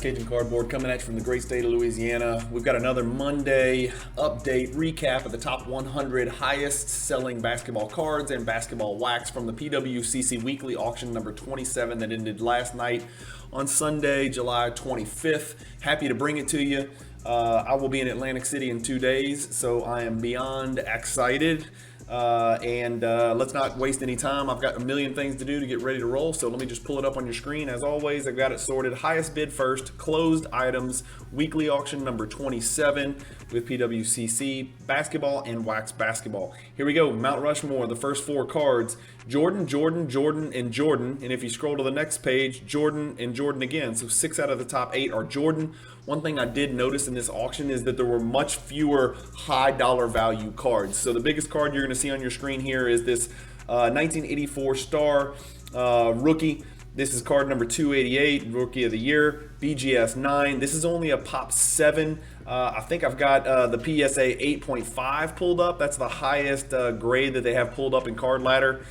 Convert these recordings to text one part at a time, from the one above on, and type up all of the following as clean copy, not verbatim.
Cajun Cardboard coming at you from the great state of Louisiana. We've got another Monday update recap of the top 100 highest selling basketball cards and basketball wax from the PWCC Weekly Auction number 27 that ended last night on Sunday, July 25th. Happy to bring it to you. I will be in Atlantic City in 2 days, so I am beyond excited. Let's not waste any time. I've got a million things to do to get ready to roll, so let me just pull it up on your screen. As always, I've got it sorted highest bid first, closed items, weekly auction number 27 with PWCC basketball and wax basketball. Here we go, Mount Rushmore, the first four cards, Jordan, Jordan, Jordan, and Jordan. And if you scroll to the next page, Jordan and Jordan again. So 6 out of the top 8 are Jordan. One thing I did notice in this auction is that there were much fewer high dollar value cards. So the biggest card you're going to see on your screen here is this 1984 Star rookie. This is card number 288, Rookie of the Year, BGS 9. This is only a pop 7. I think I've got the PSA 8.5 pulled up. That's the highest grade that they have pulled up in Card Ladder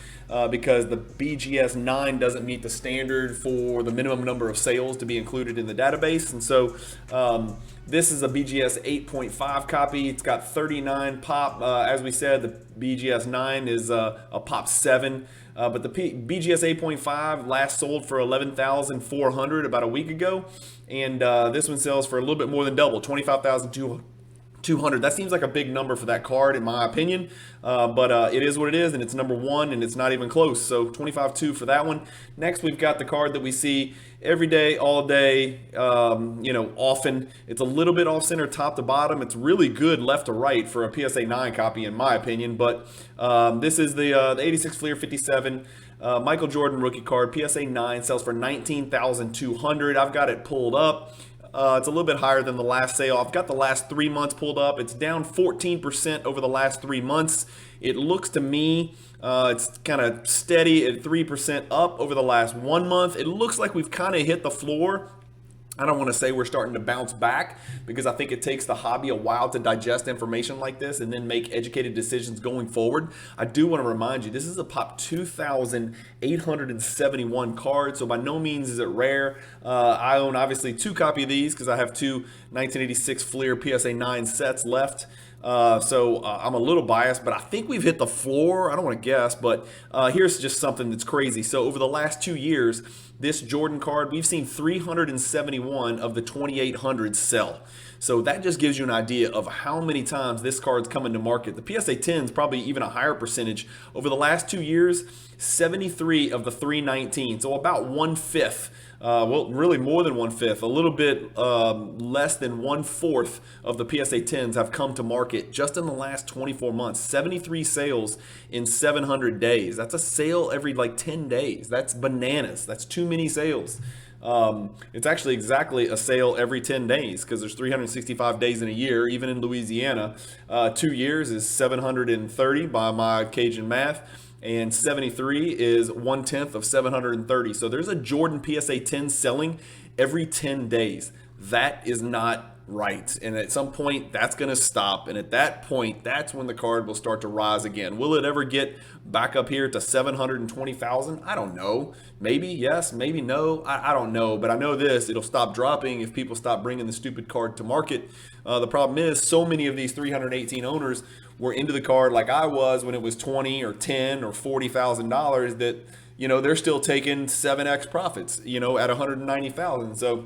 because the BGS 9 doesn't meet the standard for the minimum number of sales to be included in the database. And so this is a BGS 8.5 copy. It's got 39 pop. As we said, the BGS 9 is a pop 7. But the BGS 8.5 last sold for $11,400 about a week ago, and this one sells for a little bit more than double, $25,200. That seems like a big number for that card, in my opinion, but it is what it is, and it's number 1, and it's not even close. So $25,200 for that one. Next, we've got the card that we see every day, all day, often. It's a little bit off center, top to bottom. It's really good left to right for a PSA 9 copy, in my opinion. But this is the 86 Fleer 57 Michael Jordan rookie card. PSA 9 sells for $19,200. I've got it pulled up. It's a little bit higher than the last sale. I've got the last 3 months pulled up. It's down 14% over the last 3 months. It looks to me it's kind of steady at 3% up over the last 1 month. It looks like we've kind of hit the floor. I don't want to say we're starting to bounce back because I think it takes the hobby a while to digest information like this and then make educated decisions going forward. I do want to remind you, this is a pop 2,871 card, so by no means is it rare. I own obviously 2 copies of these because I have 2 1986 Fleer PSA 9 sets left. So I'm a little biased, but I think we've hit the floor. I don't want to guess, but here's just something that's crazy. So over the last 2 years, this Jordan card, we've seen 371 of the 2,800 sell. So that just gives you an idea of how many times this card's coming to market. The PSA 10 is probably even a higher percentage. Over the last 2 years, 73 of the 319, so about 1/5. Well, really more than 1/5, a little bit less than 1/4 of the PSA 10s have come to market just in the last 24 months. 73 sales in 700 days. That's a sale every like 10 days. That's bananas. That's too many sales. It's actually exactly a sale every 10 days because there's 365 days in a year, even in Louisiana. 2 years is 730 by my Cajun math. And 73 is 1/10 of 730. So there's a Jordan PSA 10 selling every 10 days. That is not right. And at some point, that's going to stop. And at that point, that's when the card will start to rise again. Will it ever get back up here to 720,000? I don't know. Maybe yes, maybe no. I don't know. But I know this, it'll stop dropping if people stop bringing the stupid card to market. The problem is so many of these 318 owners were into the card like I was when it was 20 or 10 or $40,000 that, they're still taking 7x profits, at 190,000. So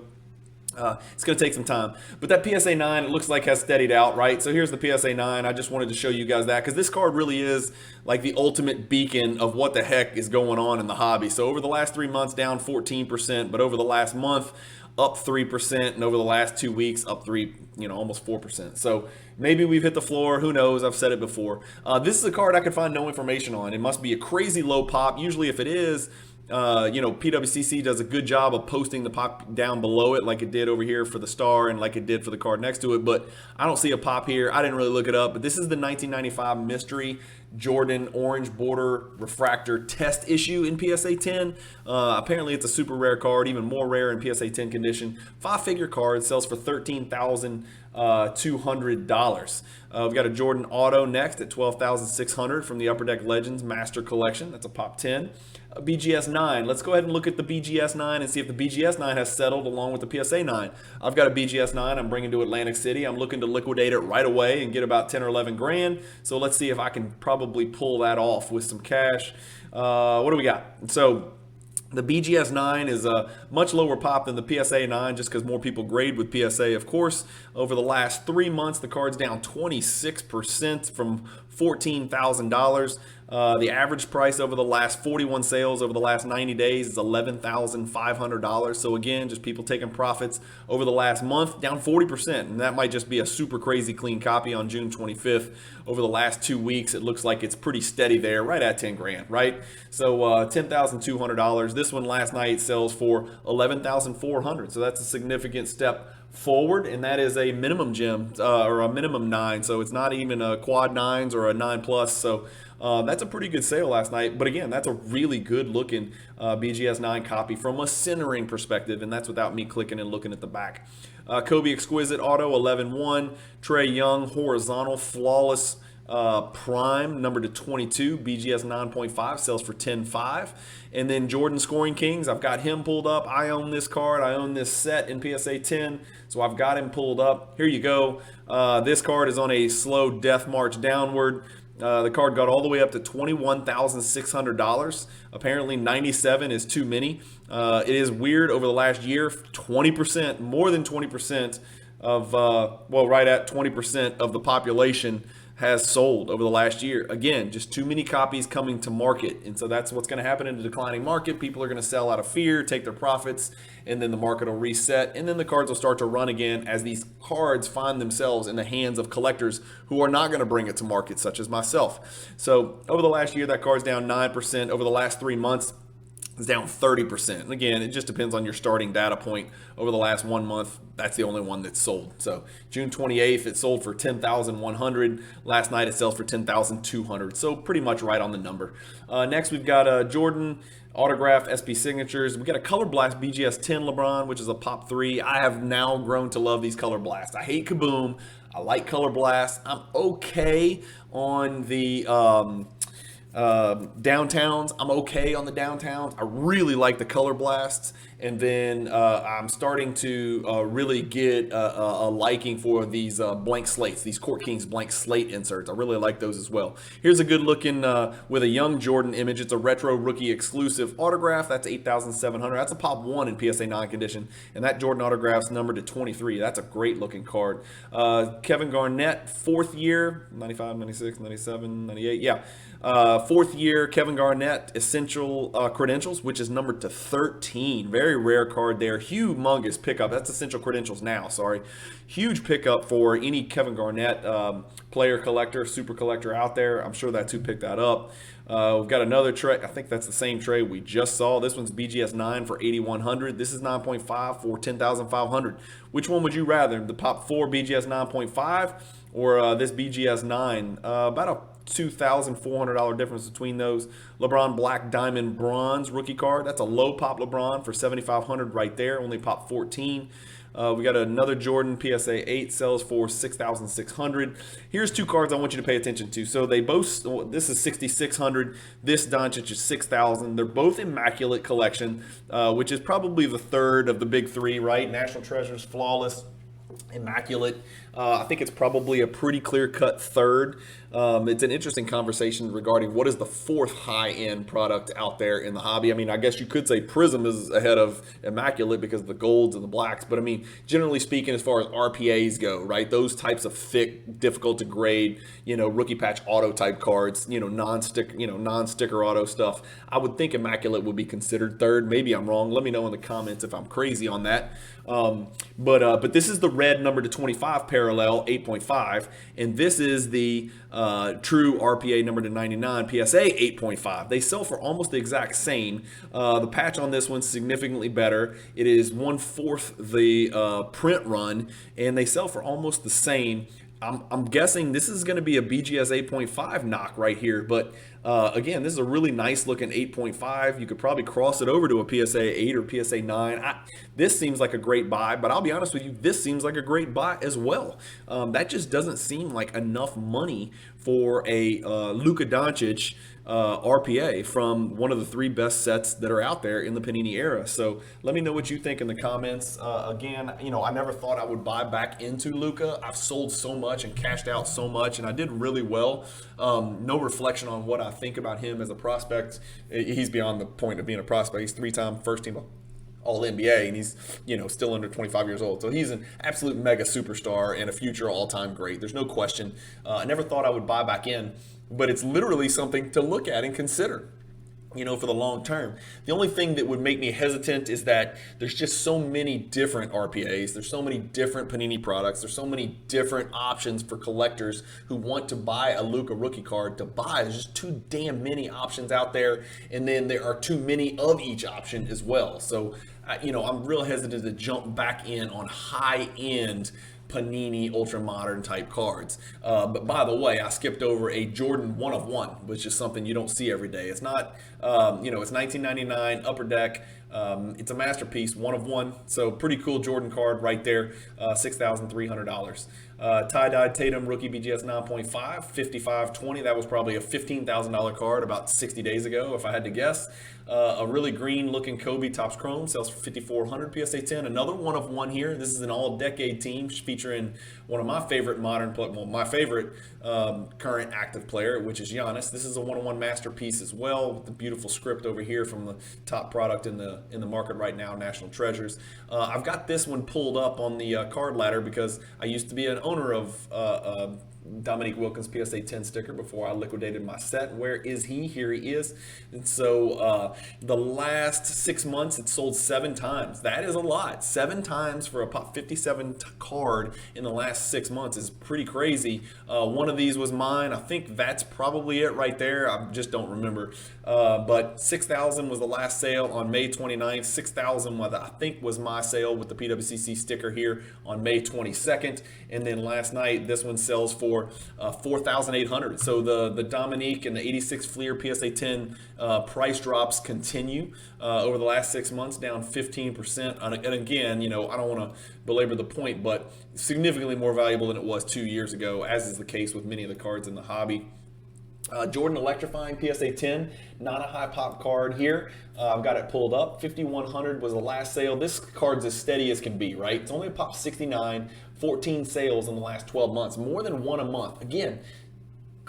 it's going to take some time. But that PSA 9, it looks like has steadied out, right? So here's the PSA 9. I just wanted to show you guys that because this card really is like the ultimate beacon of what the heck is going on in the hobby. So over the last 3 months, down 14%, but over the last month, up 3%, and over the last 2 weeks, up almost 4%. So maybe we've hit the floor. Who knows? I've said it before. This is a card I could find no information on. It must be a crazy low pop. Usually if it is, PWCC does a good job of posting the pop down below it like it did over here for the Star and like it did for the card next to it, but I don't see a pop here. I didn't really look it up, but this is the 1995 Mystery Jordan orange border refractor test issue in PSA 10. Apparently it's a super rare card, even more rare in PSA 10 condition. 5-figure card, sells for $13,000 $200. We've got a Jordan Auto next at $12,600 from the Upper Deck Legends Master Collection. That's a pop 10. A BGS 9. Let's go ahead and look at the BGS 9 and see if the BGS 9 has settled along with the PSA 9. I've got a BGS 9 I'm bringing to Atlantic City. I'm looking to liquidate it right away and get about 10 or 11 grand. So let's see if I can probably pull that off with some cash. What do we got? So the BGS 9 is a much lower pop than the PSA 9 just because more people grade with PSA, of course. Over the last 3 months, the card's down 26% from $14,000. The average price over the last 41 sales over the last 90 days is $11,500. So again, just people taking profits over the last month, down 40%. And that might just be a super crazy clean copy on June 25th. Over the last 2 weeks, it looks like it's pretty steady there, right at 10 grand, right? So $10,200. This one last night sells for $11,400. So that's a significant step forward, and that is a minimum gem or a minimum 9. So it's not even a quad 9s or a 9 plus. So that's a pretty good sale last night. But again, that's a really good looking BGS 9 copy from a centering perspective, and that's without me clicking and looking at the back. Kobe Exquisite Auto 11-1, Trey Young Horizontal Flawless Prime number to 22, BGS 9.5 sells for 10.5. And then Jordan Scoring Kings, I've got him pulled up. I own this card. I own this set in PSA 10, so I've got him pulled up. Here you go. This card is on a slow death march downward. The card got all the way up to $21,600. Apparently 97 is too many. It is weird over the last year, 20%, more than 20% of, well, right at 20% of the population has sold over the last year. Again, just too many copies coming to market. And so that's what's going to happen in a declining market. People are going to sell out of fear, take their profits, and then the market will reset. And then the cards will start to run again as these cards find themselves in the hands of collectors who are not going to bring it to market, such as myself. So over the last year, that card's down 9%. Over the last 3 months, it's down 30%. And again, it just depends on your starting data point. Over the last 1 month, that's the only one that's sold. So June 28th, it sold for $10,100. Last night, it sells for $10,200. So pretty much right on the number. Next, we've got Jordan autographed SP signatures. We got a Color Blast BGS 10 LeBron, which is a pop 3. I have now grown to love these Color Blasts. I hate Kaboom. I like Color Blast. I'm okay on the downtowns. I'm okay on the downtowns. I really like the Color Blasts. And then I'm starting to really get a liking for these blank slates, these Court Kings blank slate inserts. I really like those as well. Here's a good looking with a young Jordan image. It's a retro rookie exclusive autograph. That's $8,700. That's a pop 1 in PSA 9 condition. And that Jordan autograph's numbered to 23. That's a great looking card. Kevin Garnett, 4th year, 95, 96, 97, 98. Yeah. 4th year Kevin Garnett Essential Credentials, which is numbered to 13. Very rare card there. Humongous pickup. That's Essential Credentials now, sorry. Huge pickup for any Kevin Garnett player collector, super collector out there. I'm sure that's who picked that up. We've got another tray. I think that's the same tray we just saw. This one's BGS 9 for $8,100. This is 9.5 for $10,500. Which one would you rather? The Pop 4 BGS 9.5 or this BGS 9? About a $2,400 difference between those. LeBron Black Diamond Bronze rookie card. That's a low pop LeBron for $7,500 right there. Only pop 14. We got another Jordan PSA 8 sells for $6,600. Here's 2 cards I want you to pay attention to. So they both, this is $6,600. This Doncic is $6,000. They're both immaculate collection, which is probably the third of the big 3, right? National Treasures, Flawless, immaculate. I think it's probably a pretty clear-cut third. It's an interesting conversation regarding what is the 4th high-end product out there in the hobby. I mean, I guess you could say Prism is ahead of immaculate because of the golds and the blacks. But I mean, generally speaking, as far as RPAs go, right, those types of thick, difficult to grade, rookie patch auto type cards, non-sticker auto stuff, I would think immaculate would be considered third. Maybe I'm wrong. Let me know in the comments if I'm crazy on that. But this is the red number to 25 parallel 8.5, and this is the true RPA number to 99 PSA 8.5. They sell for almost the exact same. The patch on this one's significantly better. It is 1/4 the print run, and they sell for almost the same. I'm guessing this is going to be a BGS 8.5 knock right here. But again, this is a really nice looking 8.5. You could probably cross it over to a PSA 8 or PSA 9. This seems like a great buy, but I'll be honest with you, this seems like a great buy as well. That just doesn't seem like enough money for a Luka Doncic RPA from one of the three best sets that are out there in the Panini era. So let me know what you think in the comments. Again, I never thought I would buy back into Luka. I've sold so much and cashed out so much, and I did really well. No reflection on what I think about him as a prospect. He's beyond the point of being a prospect. He's three-time first-team All-NBA, and he's still under 25 years old. So he's an absolute mega superstar and a future all-time great. There's no question. I never thought I would buy back in, but it's literally something to look at and consider, for the long term. The only thing that would make me hesitant is that there's just so many different RPAs. There's so many different Panini products. There's so many different options for collectors who want to buy a Luka rookie card to buy. There's just too damn many options out there, and then there are too many of each option as well. So, I'm real hesitant to jump back in on high-end Panini ultra modern type cards. But by the way, I skipped over a Jordan 1 of 1, which is something you don't see every day. It's not, it's 1999 Upper Deck. It's a masterpiece, 1 of 1. So pretty cool Jordan card right there, $6,300. Tie-dyed Tatum rookie BGS 9.5, 5520. That was probably a $15,000 card about 60 days ago, if I had to guess. A really green looking Kobe Topps Chrome sells for $5,400 PSA 10. Another 1 of 1 here. This is an all-decade team featuring one of my favorite my favorite current active player, which is Giannis. This is a 1 of 1 masterpiece as well, with the beautiful script over here from the top product in the market right now, National Treasures. I've got this one pulled up on the card ladder because I used to be an owner of Dominique Wilkins PSA 10 sticker before I liquidated my set. Where is he? Here he is. And so the last 6 months it sold 7 times. That is a lot. 7 times for a Pop 57 card in the last 6 months is pretty crazy. One of these was mine. I think that's probably it right there. I just don't remember. But 6,000 was the last sale on May 29th. 6,000 I think was my sale with the PWCC sticker here on May 22nd. And then last night this one sells for 4,800. So the Dominique and the 86 Fleer PSA 10 price drops continue over the last 6 months, down 15%. And again, I don't want to belabor the point, but significantly more valuable than it was 2 years ago, as is the case with many of the cards in the hobby. Jordan Electrifying PSA 10, not a high pop card here. I've got it pulled up. 5,100 was the last sale. This card's as steady as can be, right? It's only a pop 69, 14 sales in the last 12 months, more than 1 a month. Again,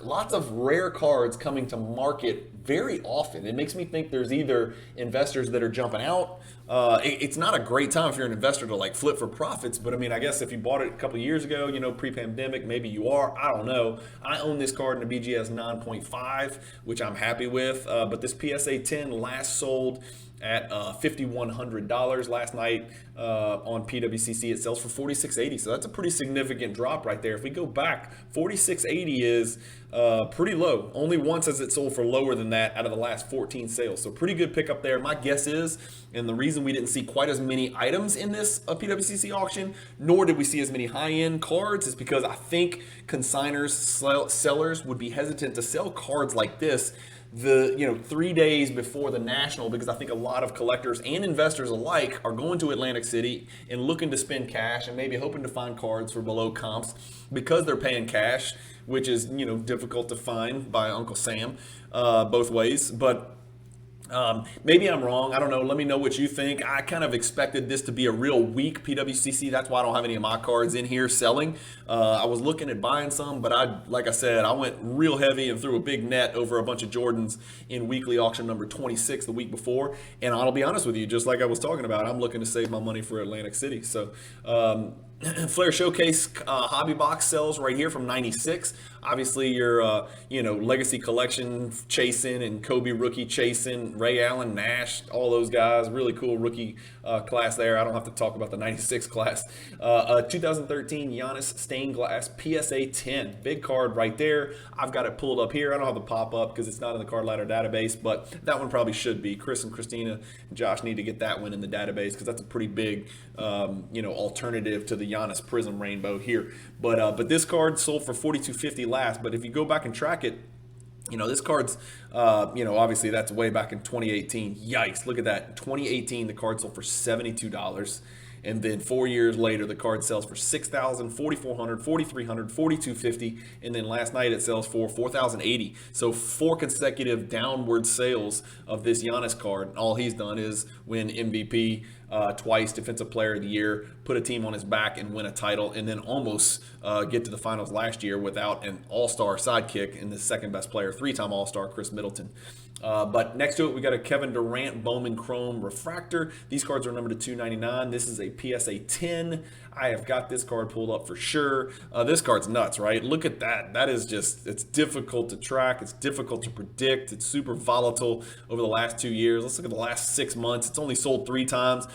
lots of rare cards coming to market very often. It makes me think there's either investors that are jumping out. It's not a great time if you're an investor to like flip for profits, but I mean, I guess if you bought it a couple years ago, pre-pandemic, maybe you are. I don't know. I own this card in a BGS 9.5, which I'm happy with. But this PSA 10 last sold at $5,100 last night on PWCC. It sells for $4,680, so that's a pretty significant drop right there. If we go back, $4,680 is pretty low. Only once has it sold for lower than that out of the last 14 sales, so pretty good pickup there. My guess is, and the reason we didn't see quite as many items in this PWCC auction, nor did we see as many high-end cards, is because I think consigners, sellers would be hesitant to sell cards like this 3 days before the National, because I think a lot of collectors and investors alike are going to Atlantic City and looking to spend cash and maybe hoping to find cards for below comps because they're paying cash, which is difficult to find by Uncle Sam both ways. But maybe I'm wrong. I don't know. Let me know what you think. I kind of expected this to be a real weak PWCC. That's why I don't have any of my cards in here selling. I was looking at buying some, but like I said, I went real heavy and threw a big net over a bunch of Jordans in weekly auction number 26 the week before. And I'll be honest with you, just like I was talking about, I'm looking to save my money for Atlantic City. So Flair Showcase hobby box sells right here from 96. Obviously, your legacy collection chasing and Kobe rookie chasing, Ray Allen, Nash, all those guys. Really cool rookie class there. I don't have to talk about the 96 class. 2013 Giannis stained glass PSA 10. Big card right there. I've got it pulled up here. I don't have the pop up because it's not in the card ladder database, but that one probably should be. Chris and Christina and Josh need to get that one in the database because that's a pretty big alternative to the Giannis Prism Rainbow here. But this card sold for $42.50 last. But if you go back and track it, this card's, obviously that's way back in 2018. Yikes, look at that. In 2018, the card sold for $72. And then 4 years later, the card sells for $6,000, $4,400, $4,300, $4,250, and then last night it sells for $4,080. So 4 consecutive downward sales of this Giannis card. All he's done is win MVP, twice Defensive Player of the Year, put a team on his back and win a title, and then almost get to the finals last year without an all-star sidekick in the second best player, 3-time all-star Chris Middleton. But next to it, we got a Kevin Durant Bowman Chrome Refractor. These cards are numbered to $299. This is a PSA 10. I have got this card pulled up for sure. This card's nuts, right? Look at that. That is just, it's difficult to track. It's difficult to predict. It's super volatile over the last 2 years. Let's look at the last 6 months. It's only sold 3 times.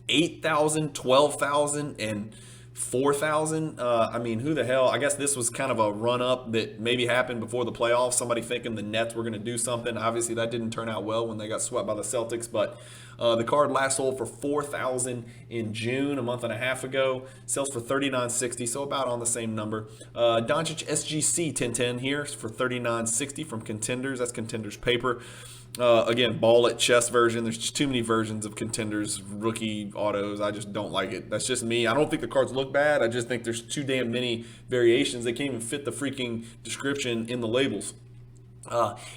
8,000, 12,000, and 4,000. I mean, who the hell? I guess this was kind of a run up that maybe happened before the playoffs. Somebody thinking the Nets were going to do something. Obviously, that didn't turn out well when they got swept by the Celtics. But the card last sold for $4,000 in June, a month and a half ago. Sells for $39.60, so about on the same number. Doncic SGC 1010 here for $39.60 from Contenders. That's Contenders paper. Again, ball at chest version. There's just too many versions of Contenders rookie autos. I just don't like it. That's just me. I don't think the cards look bad. I just think there's too damn many variations. They can't even fit the freaking description in the labels.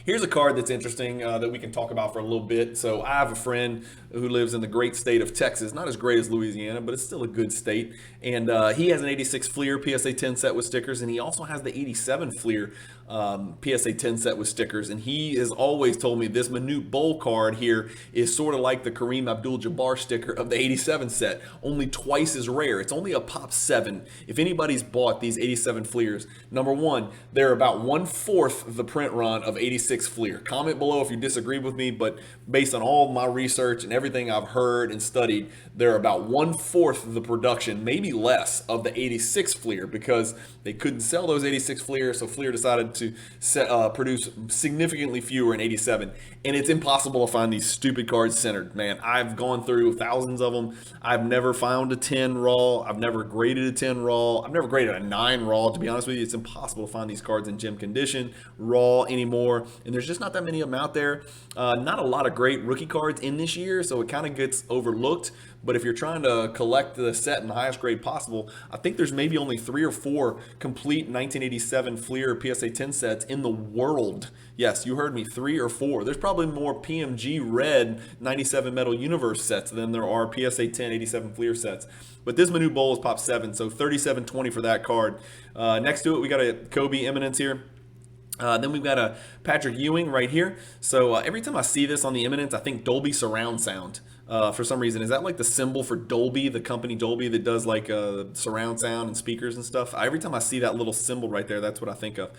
Here's a card that's interesting that we can talk about for a little bit. So I have a friend who lives in the great state of Texas. Not as great as Louisiana, but it's still a good state. And he has an 86 Fleer PSA 10 set with stickers. And he also has the 87 Fleer PSA 10 set with stickers. And he has always told me this Manute Bol card here is sort of like the Kareem Abdul-Jabbar sticker of the 87 set, only twice as rare. It's only a pop 7. If anybody's bought these 87 Fleers, number one, they're about 1/4 the print run of 86 Fleer. Comment below if you disagree with me, but based on all my research and everything I've heard and studied, they're about 1/4 the production, maybe less, of the 86 Fleer because they couldn't sell those 86 Fleer, so Fleer decided to produce significantly fewer in 87. And it's impossible to find these stupid cards centered, man. I've gone through thousands of them. I've never found a 10 raw. I've never graded a 10 raw. I've never graded a 9 raw, to be honest with you. It's impossible to find these cards in gem condition, raw anymore. And there's just not that many of them out there. Not a lot of great rookie cards in this year, so it kind of gets overlooked. But if you're trying to collect the set in the highest grade possible, I think there's maybe only 3 or 4 complete 1987 Fleer PSA 10 sets in the world. Yes, you heard me, 3 or 4. There's probably more PMG red 97 Metal Universe sets than there are PSA 10 87 Fleer sets. But this Manute Bol is pop 7, so $37.20 for that card. Next to it, we got a Kobe Eminence here. Then we've got a Patrick Ewing right here. So every time I see this on the Eminence, I think Dolby surround sound. For some reason, is that like the symbol for Dolby, the company Dolby that does like surround sound and speakers and stuff? Every time I see that little symbol right there, that's what I think of.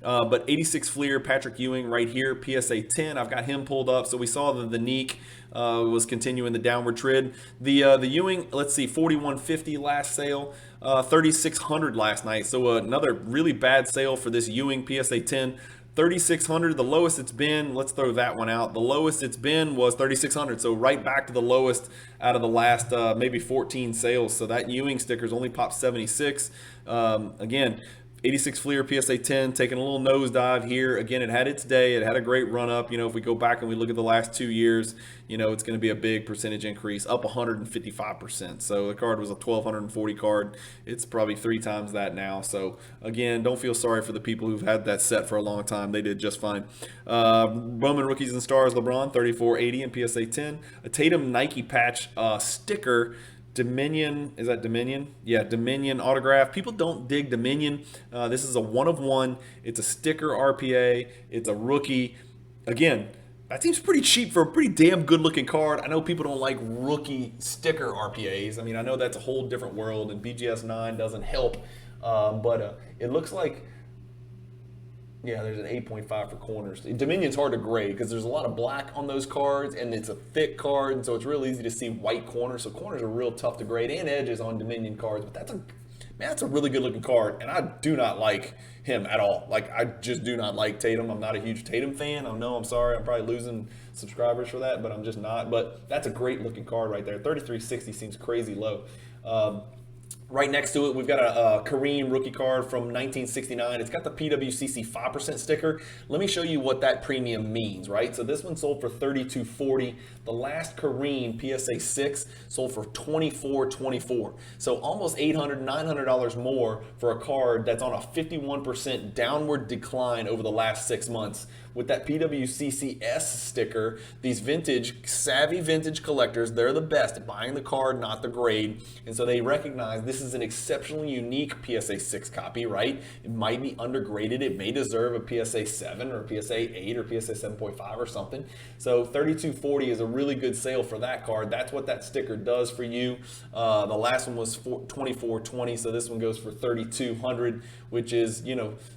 But 86 Fleer, Patrick Ewing right here, PSA 10. I've got him pulled up. So we saw the Neek was continuing the downward trend. The Ewing, let's see, 41.50 last sale. 3,600 last night. So another really bad sale for this Ewing PSA 10. 3,600, the lowest it's been, let's throw that one out. The lowest it's been was 3,600. So right back to the lowest out of the last maybe 14 sales. So that Ewing sticker's only popped 76. Again, 86 Fleer PSA 10 taking a little nosedive here. Again, it had its day. It had a great run up. If we go back and we look at the last 2 years, it's going to be a big percentage increase, up 155%. So the card was a 1,240 card. It's probably 3 times that now. So again, don't feel sorry for the people who've had that set for a long time. They did just fine. Bowman Rookies and Stars LeBron 34.80 in PSA 10. A Tatum Nike patch sticker. Dominion, is that Dominion? Yeah, Dominion autograph. People don't dig Dominion. This is a 1 of 1. It's a sticker RPA. It's a rookie. Again, that seems pretty cheap for a pretty damn good looking card. I know people don't like rookie sticker RPAs. I mean, I know that's a whole different world and BGS 9 doesn't help. But it looks like, yeah, there's an 8.5 for corners. Dominion's hard to grade because there's a lot of black on those cards, and it's a thick card, and so it's real easy to see white corners. So corners are real tough to grade, and edges on Dominion cards. But that's a really good looking card, and I do not like him at all. Like, I just do not like Tatum. I'm not a huge Tatum fan. I know, I'm sorry. I'm probably losing subscribers for that, but I'm just not. But that's a great looking card right there. 33.60 seems crazy low. Right next to it, we've got a Kareem rookie card from 1969. It's got the PWCC 5% sticker. Let me show you what that premium means, right? So this one sold for $32.40. The last Kareem PSA 6 sold for $24.24. So almost $800, $900 more for a card that's on a 51% downward decline over the last 6 months. With that PWCC S sticker, these savvy vintage collectors, they're the best at buying the card, not the grade. And so they recognize this is an exceptionally unique PSA 6 copy, right? It might be undergraded. It may deserve a PSA 7 or a PSA 8 or PSA 7.5 or something. So $32.40 is a really good sale for that card. That's what that sticker does for you. The last one was $24.20, so this one goes for $3,200, which is,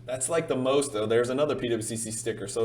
that's like the most, though. There's another PWCC sticker. So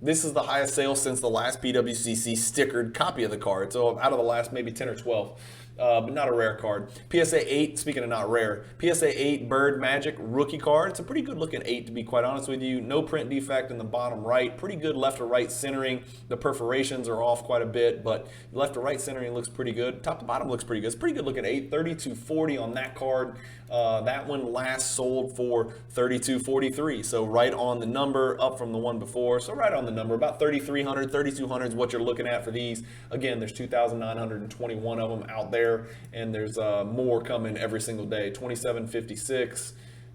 this is the highest sale since the last PWCC stickered copy of the card. So out of the last maybe 10 or 12. But not a rare card. PSA 8, speaking of not rare, PSA 8 Bird Magic rookie card. It's a pretty good looking 8, to be quite honest with you. No print defect in the bottom right. Pretty good left to right centering. The perforations are off quite a bit, but left to right centering looks pretty good. Top to bottom looks pretty good. It's pretty good looking 8. $32.40 on that card. That one last sold for $32.43. So right on the number, up from the one before. So right on the number, about $3,300, $3,200 is what you're looking at for these. Again, there's 2,921 of them out there, and there's more coming every single day. 2756.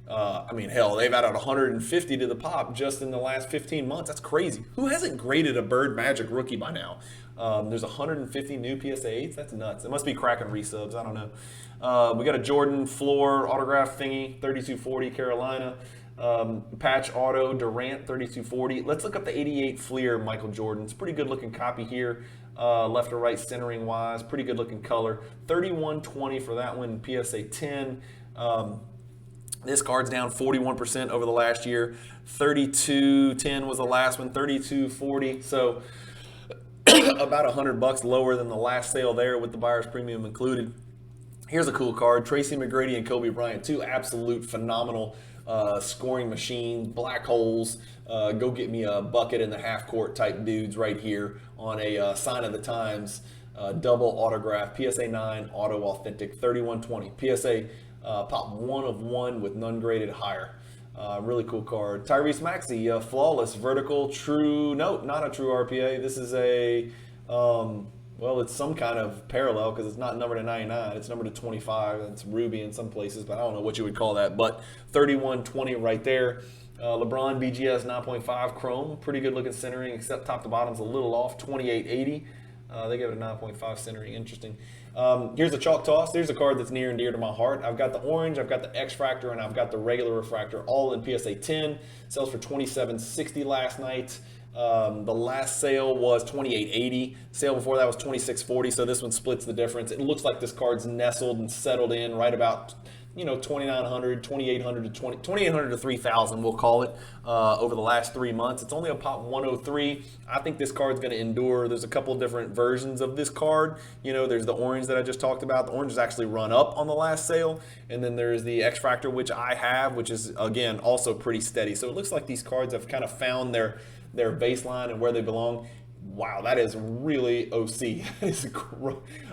I mean, hell, they've added 150 to the pop just in the last 15 months. That's crazy. Who hasn't graded a Bird Magic rookie by now? There's 150 new PSA 8s. That's nuts. It must be cracking resubs. I don't know. We got a Jordan floor autograph thingy, $32.40 Carolina. Patch auto Durant, $32.40. Let's look up the 88 Fleer Michael Jordan. It's a pretty good looking copy here. Left to right centering wise, pretty good looking color. $31.20 for that one, PSA 10. This card's down 41% over the last year. $32.10 was the last one, $32.40. So about $100 lower than the last sale there with the buyer's premium included. Here's a cool card. Tracy McGrady and Kobe Bryant, two absolute phenomenal scoring machine, black holes. Go get me a bucket in the half court type dudes right here on a sign of the times double autograph, PSA 9 auto authentic, $31.20. PSA pop 1 of 1 with none graded higher. Really cool card. Tyrese Maxey, flawless vertical true, no, not a true RPA. This is a well, it's some kind of parallel because it's not numbered to 99. It's numbered to 25. It's ruby in some places, but I don't know what you would call that. But $31.20 right there. LeBron BGS 9.5 chrome. Pretty good looking centering, except top to bottom's a little off. $28.80. They gave it a 9.5 centering. Interesting. Here's a chalk toss. Here's a card that's near and dear to my heart. I've got the orange, I've got the X-Fractor, and I've got the regular refractor all in PSA 10. Sells for $27.60 last night. The last sale was $28.80. Sale before that was $26.40, so this one splits the difference. It looks like this card's nestled and settled in right about, $2,900, $2,800 to $2,800 to $3,000, we'll call it, over the last 3 months. It's only a pop 103. I think this card's going to endure. There's a couple of different versions of this card. There's the orange that I just talked about. The orange is actually run up on the last sale, and then there's the X-Fractor, which I have, which is, again, also pretty steady. So it looks like these cards have kind of found their baseline and where they belong. Wow, that is really OC.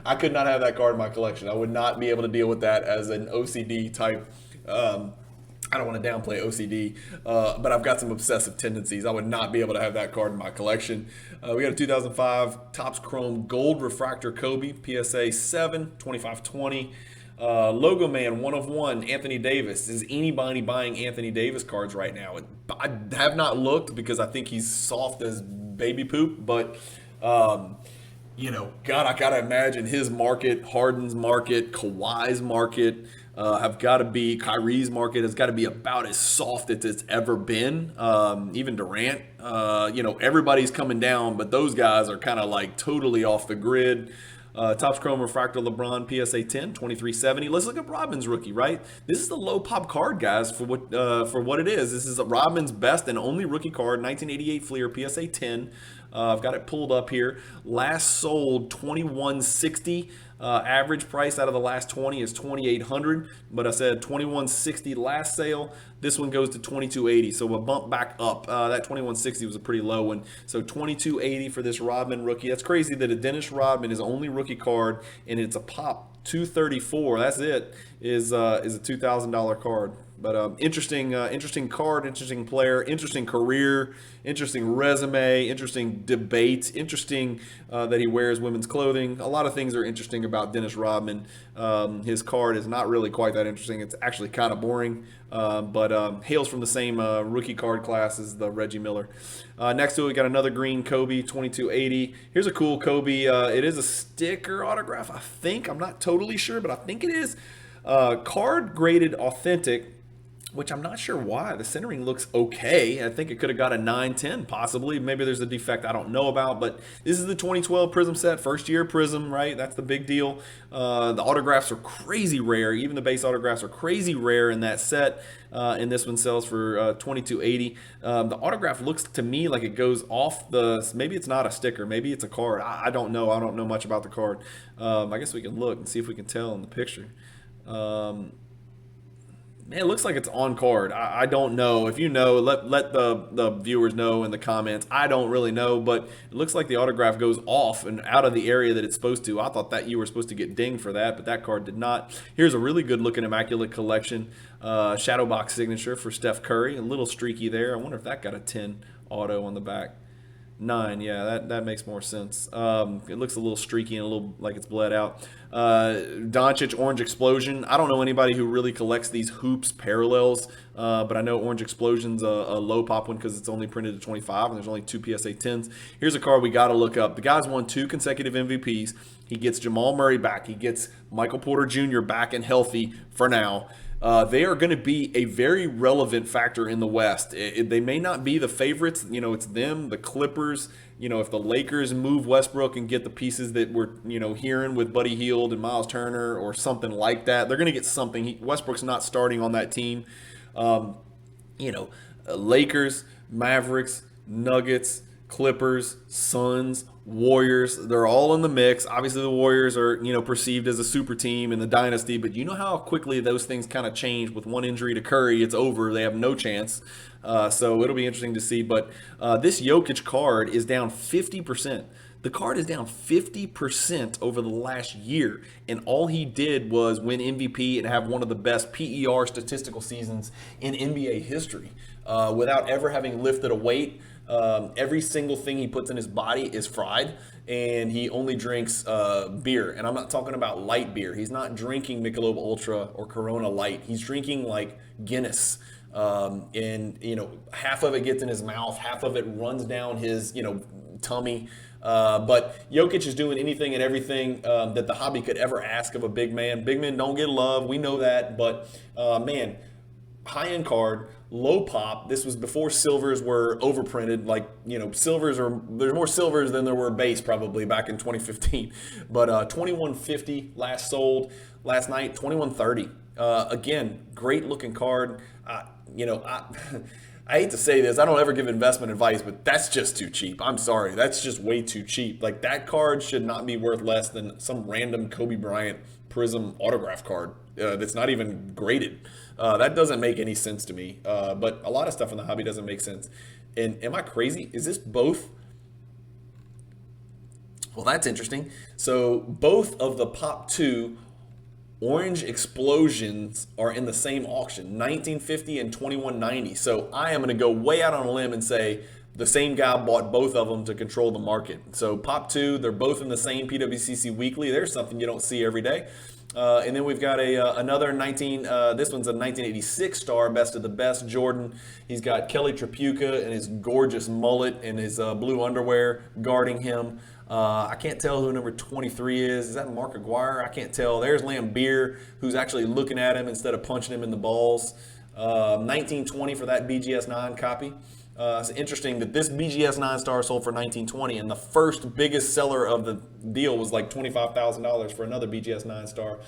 I could not have that card in my collection. I would not be able to deal with that as an OCD type. I don't want to downplay OCD, but I've got some obsessive tendencies. I would not be able to have that card in my collection. We got a 2005 Topps Chrome Gold Refractor Kobe, PSA 7, $25.20. Logo Man 1 of 1 Anthony Davis. Is anybody buying Anthony Davis cards right now? I have not looked because I think he's soft as baby poop, but God, I gotta imagine his market, Harden's market, Kawhi's market have got to be, Kyrie's market has got to be about as soft as it's ever been. Even Durant, everybody's coming down, but those guys are kind of like totally off the grid. Topps Chrome Refractor LeBron PSA 10, $23.70. Let's look at Rodman's rookie, right? This is the low pop card, guys, for what it is. This is Rodman's best and only rookie card, 1988 Fleer PSA 10. I've got it pulled up here. Last sold $21.60. Average price out of the last 20 is $2,800, but I said $21.60 last sale. This one goes to $22.80, so a bump back up. That $21.60 was a pretty low one, so $22.80 for this Rodman rookie. That's crazy that a Dennis Rodman is only rookie card, and it's a pop 234. That's it. Is a $2,000 card. But interesting card, interesting player, interesting career, interesting resume, interesting debate, interesting that he wears women's clothing. A lot of things are interesting about Dennis Rodman. His card is not really quite that interesting. It's actually kind of boring, but hails from the same rookie card class as the Reggie Miller. Next to it, we got another green Kobe 2280. Here's a cool Kobe. It is a sticker autograph, I think. I'm not totally sure, but I think it is. Card graded authentic, which I'm not sure why. The centering looks okay. I think it could have got a 9-10 possibly. Maybe there's a defect I don't know about, but this is the 2012 Prism set, first year Prism, right? That's the big deal. The autographs are crazy rare. Even the base autographs are crazy rare in that set. And this one sells for $22.80. The autograph looks to me like it goes off the, maybe it's not a sticker, maybe it's a card. I don't know. I don't know much about the card. I guess we can look and see if we can tell in the picture. Man, it looks like it's on card. I don't know. If you know, let the viewers know in the comments. I don't really know, but it looks like the autograph goes off and out of the area that it's supposed to. I thought that you were supposed to get dinged for that, but that card did not. Here's a really good looking Immaculate Collection shadow box signature for Steph Curry. A little streaky there. I wonder if that got a 10 auto on the back. 9, yeah, that makes more sense. It looks a little streaky and a little like it's bled out. Doncic Orange Explosion. I don't know anybody who really collects these hoops parallels, but I know Orange Explosion's a low pop one because it's only printed to 25 and there's only 2 PSA 10s. Here's a card we got to look up. The guy's won 2 consecutive MVPs. He gets Jamal Murray back. He gets Michael Porter Jr. back and healthy for now. They are going to be a very relevant factor in the West. They may not be the favorites. You know, it's them, the Clippers. You know, if the Lakers move Westbrook and get the pieces that we're, hearing with Buddy Hield and Miles Turner or something like that, they're going to get something. Westbrook's not starting on that team. Lakers, Mavericks, Nuggets, Clippers, Suns, Warriors, they're all in the mix. Obviously, the Warriors are, perceived as a super team in the dynasty, but you know how quickly those things kind of change. With one injury to Curry, it's over. They have no chance. So it'll be interesting to see. But this Jokic card is down 50%. The card is down 50% over the last year, and all he did was win MVP and have one of the best PER statistical seasons in NBA history without ever having lifted a weight. Every single thing he puts in his body is fried, and he only drinks beer. And I'm not talking about light beer. He's not drinking Michelob Ultra or Corona Light. He's drinking like Guinness. And half of it gets in his mouth, half of it runs down his tummy. But Jokic is doing anything and everything that the hobby could ever ask of a big man. Big men don't get love, we know that, but man, high-end card, low pop. This was before silvers were overprinted. Like, silvers there's more silvers than there were base probably back in 2015. But 2150 last sold last night, 2130. Again, great looking card. I hate to say this, I don't ever give investment advice, but that's just too cheap. I'm sorry, that's just way too cheap. Like, that card should not be worth less than some random Kobe Bryant Prism autograph card that's not even graded. That doesn't make any sense to me. But a lot of stuff in the hobby doesn't make sense. And am I crazy? Is this both? Well, that's interesting. So both of the Pop 2 Orange Explosions are in the same auction, 1950 and 2190. So I am going to go way out on a limb and say the same guy bought both of them to control the market. So Pop 2, they're both in the same PWCC Weekly. There's something you don't see every day. And then we've got another this one's a 1986 star, best of the best, Jordan. He's got Kelly Tripucka and his gorgeous mullet and his blue underwear guarding him. I can't tell who number 23 is. Is that Mark Aguirre? I can't tell. There's Lambeer, who's actually looking at him instead of punching him in the balls. 1920 for that BGS 9 copy. It's interesting that this BGS 9 star sold for $19.20, and the first biggest seller of the deal was like $25,000 for another BGS 9 star.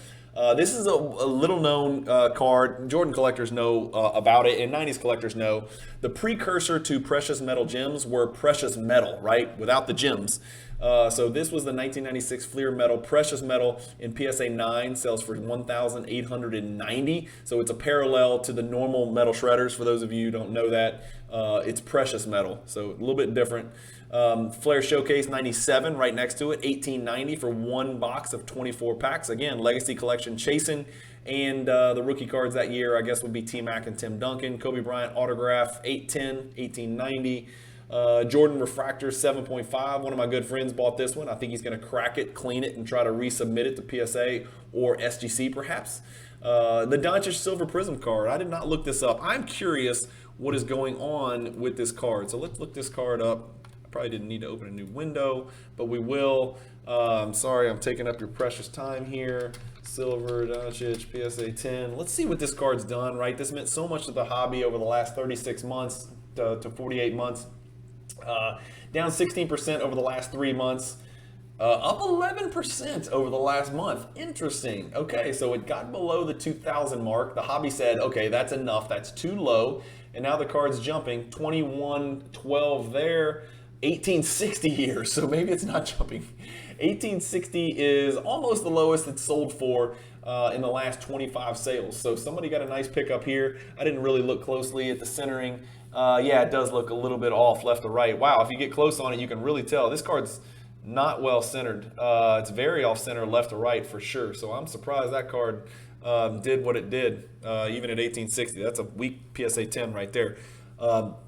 This is a little known card. Jordan collectors know about it, and 90s collectors know. The precursor to precious metal gems were precious metal, right? Without the gems. So this was the 1996 Fleer metal, precious metal in PSA 9, sells for $1,890. So it's a parallel to the normal metal shredders. For those of you who don't know that, it's precious metal, so a little bit different. Flair Showcase 97 right next to it, $18.90 for one box of 24 packs. Again, Legacy Collection chasing. And the rookie cards that year, I guess, would be T-Mac and Tim Duncan. Kobe Bryant autograph, $810, $18.90. Jordan Refractor, 7.5. One of my good friends bought this one. I think he's going to crack it, clean it, and try to resubmit it to PSA or SGC perhaps. The Doncic Silver Prism card. I did not look this up. I'm curious what is going on with this card. So let's look this card up. I probably didn't need to open a new window, but we will. I'm sorry, I'm taking up your precious time here. Silver, Doncic, PSA 10. Let's see what this card's done, right? This meant so much to the hobby over the last 36 months to 48 months. Down 16% over the last 3 months. Up 11% over the last month. Interesting. Okay, so it got below the 2,000 mark. The hobby said, okay, that's enough. That's too low. And now the card's jumping. 2112 there. 1860 here. So maybe it's not jumping. 1860 is almost the lowest it's sold for in the last 25 sales. So somebody got a nice pickup here. I didn't really look closely at the centering. Yeah, it does look a little bit off left to right. Wow, if you get close on it, you can really tell. This card's not well centered. It's very off center left to right for sure. So I'm surprised that card did what it did, even at 1860. That's a weak PSA 10 right there.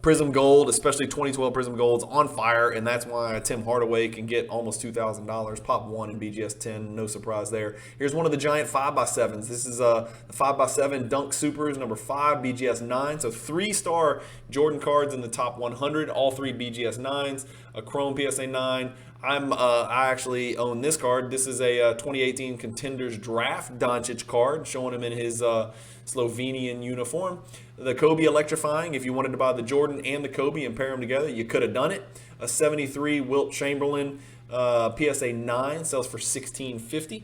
Prism Gold, especially 2012 Prism Gold's on fire, and that's why Tim Hardaway can get almost $2,000. Pop 1 in BGS 10, no surprise there. Here's one of the giant 5x7s. This is the 5x7 Dunk Supers, number 5, BGS 9. So 3-star Jordan cards in the top 100, all 3 BGS 9s, a Chrome PSA 9. I actually own this card. This is a 2018 Contenders Draft Doncic card, showing him in his Slovenian uniform. The Kobe Electrifying, if you wanted to buy the Jordan and the Kobe and pair them together, you could have done it. A 73 Wilt Chamberlain PSA 9 sells for $16.50.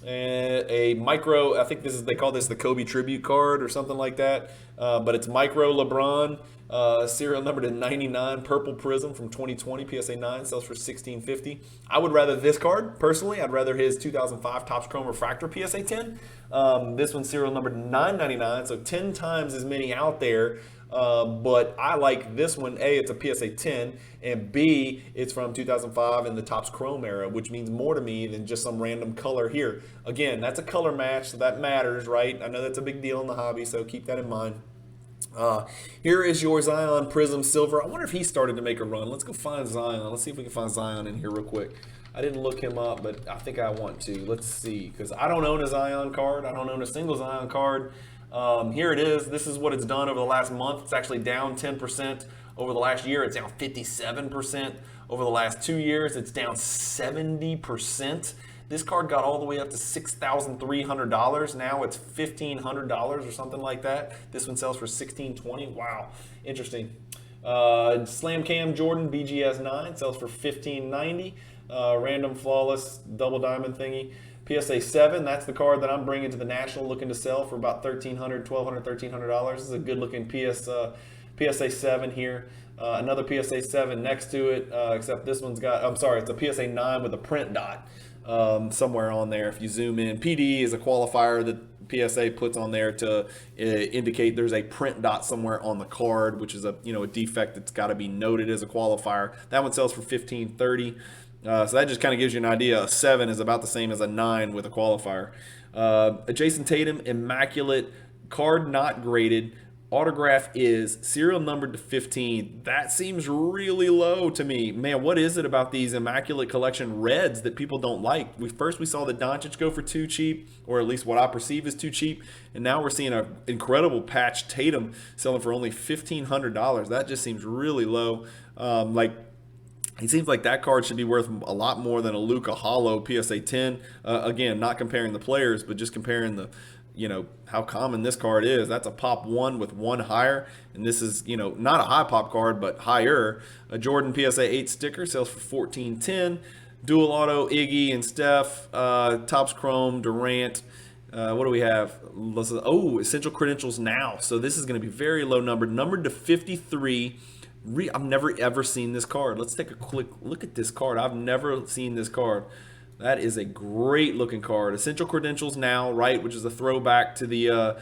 A micro, I think they call this the Kobe Tribute card or something like that, but it's micro Lebron, serial number to 99, purple prism from 2020, PSA 9, sells for $16.50. I would rather this card, personally. I'd rather his 2005 Topps Chrome Refractor PSA 10. This one's serial number to 999, so 10 times as many out there. But I like this one. A, it's a PSA 10, and B, it's from 2005 in the Topps Chrome era, which means more to me than just some random color here. Again, that's a color match, so that matters, right? I know that's a big deal in the hobby, so keep that in mind. Here is your Zion Prism Silver. I wonder if he started to make a run. Let's go find Zion. Let's see if we can find Zion in here real quick. I didn't look him up, but I think I want to. Let's see, because I don't own a Zion card. I don't own a single Zion card. Here it is. This is what it's done over the last month. It's actually down 10%. Over the last year, it's down 57%. Over the last 2 years, it's down 70%. This card got all the way up to $6,300. Now it's $1,500 or something like that. This one sells for $1,620. Wow, interesting. Slam Cam Jordan BGS 9 sells for $1,590. Random Flawless Double Diamond thingy. PSA 7, that's the card that I'm bringing to the National, looking to sell for about $1,300, $1,200, $1,300. This is a good looking PSA 7 here. Another PSA 7 next to it, except this one's got, I'm sorry, it's a PSA 9 with a print dot somewhere on there. If you zoom in, PD is a qualifier that PSA puts on there to indicate there's a print dot somewhere on the card, which is a defect that's got to be noted as a qualifier. That one sells for $1,530. So that just kind of gives you an idea. A 7 is about the same as a 9 with a qualifier. A Jason Tatum Immaculate card not graded. Autograph is serial numbered to 15. That seems really low to me. Man, what is it about these Immaculate Collection reds that people don't like? We saw the Doncic go for too cheap, or at least what I perceive as too cheap. And now we're seeing an incredible patch Tatum selling for only $1,500. That just seems really low. It seems like that card should be worth a lot more than a Luka Hollow PSA 10. Again, not comparing the players, but just comparing the, how common this card is. That's a pop 1 with 1 higher. And this is, not a high pop card, but higher. A Jordan PSA 8 sticker sells for $14.10. Dual auto Iggy and Steph. Topps Chrome, Durant. What do we have? Essential credentials now. So this is going to be very low numbered. Numbered to 53. I've never ever seen this card. Let's take a quick look at this card. I've never seen this card. That is a great looking card. Essential Credentials Now, right, which is a throwback to the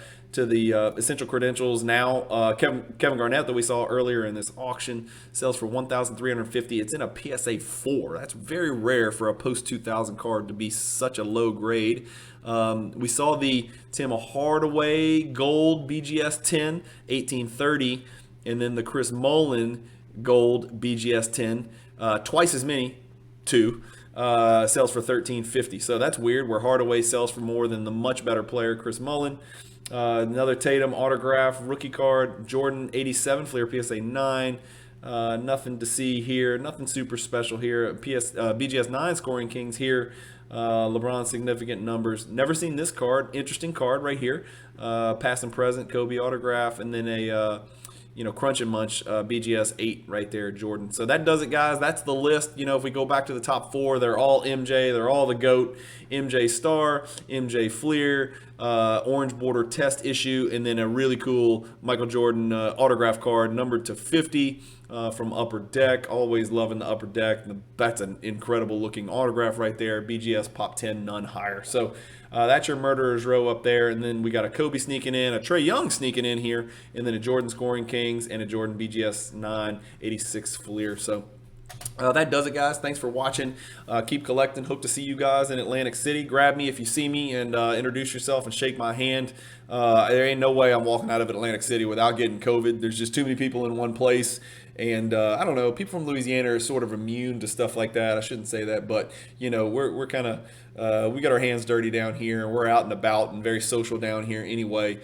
Essential Credentials Now. Kevin Garnett that we saw earlier in this auction sells for $1,350. It's in a PSA 4. That's very rare for a post 2000 card to be such a low grade. We saw the Tim Hardaway Gold BGS 10 1830, and then the Chris Mullin Gold BGS 10, twice as many, two. Sells for $1,350. So that's weird, where Hardaway sells for more than the much better player, Chris Mullin. Another Tatum autograph rookie card, Jordan 87 Fleer PSA 9. Nothing to see here, nothing super special here. BGS 9 Scoring Kings here. LeBron significant numbers. Never seen this card. Interesting card right here. Past and present Kobe autograph, and then a Crunch and Munch BGS 8 right there, Jordan. So that does it, guys. That's the list. If we go back to the top 4, they're all MJ. They're all the GOAT. MJ Star, MJ Fleer, orange border test issue, and then a really cool Michael Jordan autograph card numbered to 50 from Upper Deck. Always loving the Upper Deck. That's an incredible looking autograph right there. BGS Pop 10, none higher. So that's your murderer's row up there. And then we got a Kobe sneaking in, a Trae Young sneaking in here, and then a Jordan Scoring Kings and a Jordan BGS 9 86 Fleer. So that does it, guys. Thanks for watching. Keep collecting. Hope to see you guys in Atlantic City. Grab me if you see me and introduce yourself and shake my hand. There ain't no way I'm walking out of Atlantic City without getting COVID. There's just too many people in one place. And I don't know, people from Louisiana are sort of immune to stuff like that. I shouldn't say that, but we're kind of we got our hands dirty down here, and we're out and about and very social down here anyway.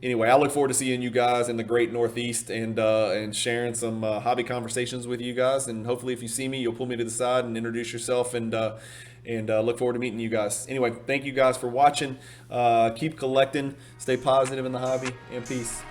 Anyway, I look forward to seeing you guys in the great Northeast and sharing some hobby conversations with you guys. And hopefully, if you see me, you'll pull me to the side and introduce yourself, and look forward to meeting you guys. Anyway, thank you guys for watching. Keep collecting, stay positive in the hobby, and peace.